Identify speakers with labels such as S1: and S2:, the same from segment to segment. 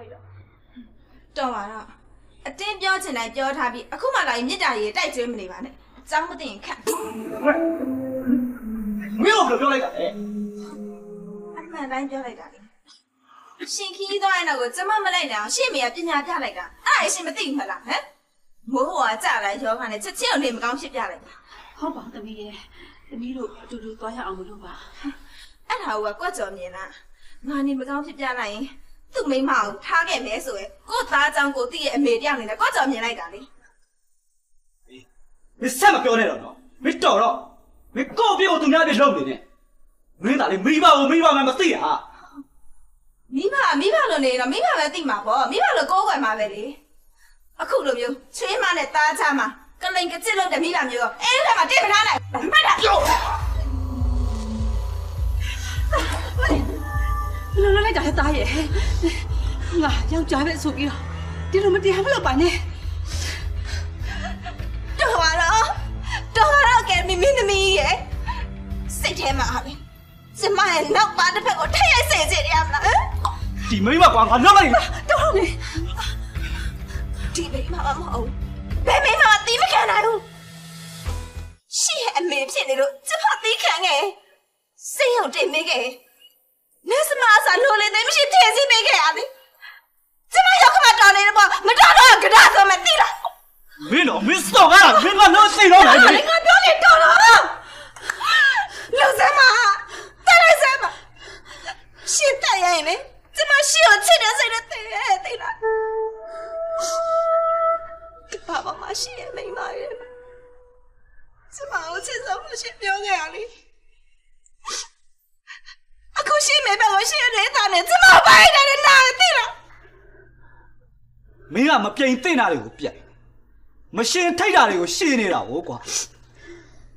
S1: ထိုက်တော့တော်ပါတော့အတင်းပြောချင်တိုင်းပြောထားပြီးအခုမှလာရင်မြစ်တာကြီးတိုက်ကျွေးမနေပါနဲ့စောင်းမသိရင်ခက်
S2: မင်းတို့ပြောလိုက်တာလေ
S1: အမှန်တိုင်းပြောလိုက်တာလေရှင်ခီးသွားရင်တော့ကျမမလိုက်နိုင်အောင်ရှင့်မေကပညာပြလိုက်တာအဲ့ဒါရှင်မသိဘူးမလားဟမ်မိုးဟောကကြာလိုက်ရောခါနဲ့ချက်ချင်းကိုနေမကောင်းဖြစ်ပြလိုက်တာ
S3: ဟုတ်ပါသမီးရဲ့သမီးတို့အတူတူသွားရအောင်မလို့ပါ
S1: အဲ့ဒါကကွက်ကြော်မြင်လားငါနေမကောင်းဖြစ်ပြလိုက်ရင်သူ့မိမကိုထားခဲ့မယ်ဆိုရင်ကို့သားအကြောင်းကိုသိရဲ့အမေတယောက်နေနဲ့ကွက်ကြော်မြင်လိုက်တာလေ
S2: မင်းဆက်မပြောနဲ့တော့နော်မင်းတော်တော့မင်းကို့ပြေကိုသူများပြေလုံးနေနဲ့မင်းသားလေမိဘကိုမိဘမှမသိရဟာ
S1: မိဘလို့နေတော့မိဘပဲသိမှာပေါ့မိဘလို့ကိုးကွယ်မှာပဲလေအခုလိုမျိုးချွေးမနဲ့သားချမှာကလိန်ကကြစ်လို့တဲ့မိဘမျိုးရောအဲ့ဒါမှတိတ်မထားနိုင်မှတ်တာပြော
S3: လောလောလိုက်တာသားရဲ့ငါယောက်ျားပဲဆိုပြီးတော့ဒီလိုမတရားမလုပ်ပါနဲ့
S1: တော်ကဲမိသမီးရဲ့စိတ်ထဲမှာဟာလေကျမရဲ့နောက်ပါတစ်ဖက်ကိုထည့်ရိုက်စေချင်ရမလား
S2: ဒီမိမကွာငါလောက်လိုက်
S1: တော်လေဒီမိမမမဟုတ်ဘယ်မိမသီးမခံနိုင်ဘူးရှင့်ရဲ့အမေဖြစ်နေလို့ကျမသီးခံခဲ့စိတ်ရုံတိတ်မိခဲ့နေစမအစားလိုလေသိမရှိထည့်စီပေးခဲ့ရလေကျမရောက်ကမှတော်နေတယ်ပေါ့မတော်တော့ကြဒါဆိုမှသိလား
S2: မင်းတော့မင်းစော်ကားတာမင်းကတော့စိတ်တော့လေ
S1: ငါပြောနေတော်တော့လူစမ်းမတက်လိုက်စမ်းမရှင်းတက်ရင်လေကျမရှင်းကိုချစ်တဲ့စိတ်နဲ့သိလားဘာမှမရှိရဲ့မိမရဲ့ကျမကိုချစ်ဆုံးလို့ရှင်းပြောခဲ့ရလေအခုရှင်းမေပဲကိုရှင်းနေတာနဲ့ကျမပိုင်တယ်နားသိလား
S2: မင်းကမပြိန်သိနေတာတွေကိုပြတ်မရှင်းထိတ်တာတွေကိုရှင်းနေတာဟောကွာ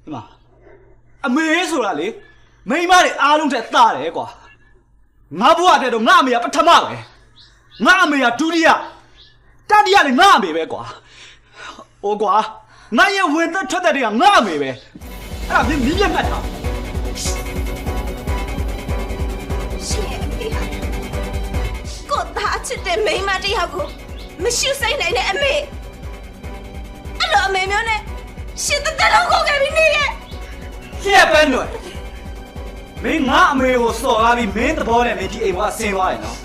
S2: ဒီမှာအမေဆိုတာလေမိန်းမတွေအားလုံးတက်သားတယ်ကွာငါဘဝတဲ့တော့ငါအမေကပထမပဲငါအမေကဒုတိယတတိယလည်းငါအမေပဲကွာဟိုကွာငါရဲ့ဝင်သက်ထွက်တဲ့တွေကငါအမေပဲအဲ့ဒါမြင်မြတ်မှတ်တာ
S1: ရှင်းအမေဟာကိုသားချစ်တဲ့မိန်းမတယောက်ကိုမရှိစိတ်နိုင်တဲ့အမေအဲ့လိုအမေမျိုးနဲ့ရှင်းတဲ့လုံးကိုခဲ့ပြီးနေရဲ့
S2: ရှင်းပဲလို့မင်းငါအမေကိုစော်ကားပြီးမင်းသဘောနဲ့မင်းဒီအိမ်ကအဆင်းသွားတယ်နော်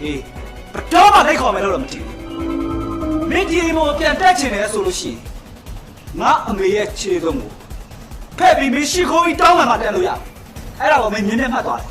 S2: အေးဘတော်မှလိုက်ခေါ်မယ်လို့တော့မထင်ဘူးမင်းဒီအိမ်ကိုပြန်တက်ချင်တယ်ဆိုလို့ရှိရင်ငါအမေရဲ့ခြေသုံးကိုဖက်ပြီးမင်းရှိခိုးပြီးတောင်းမှတက်လို့ရအဲ့ဒါကိုမင်းမြင်နဲ့မှတ်သွားတယ်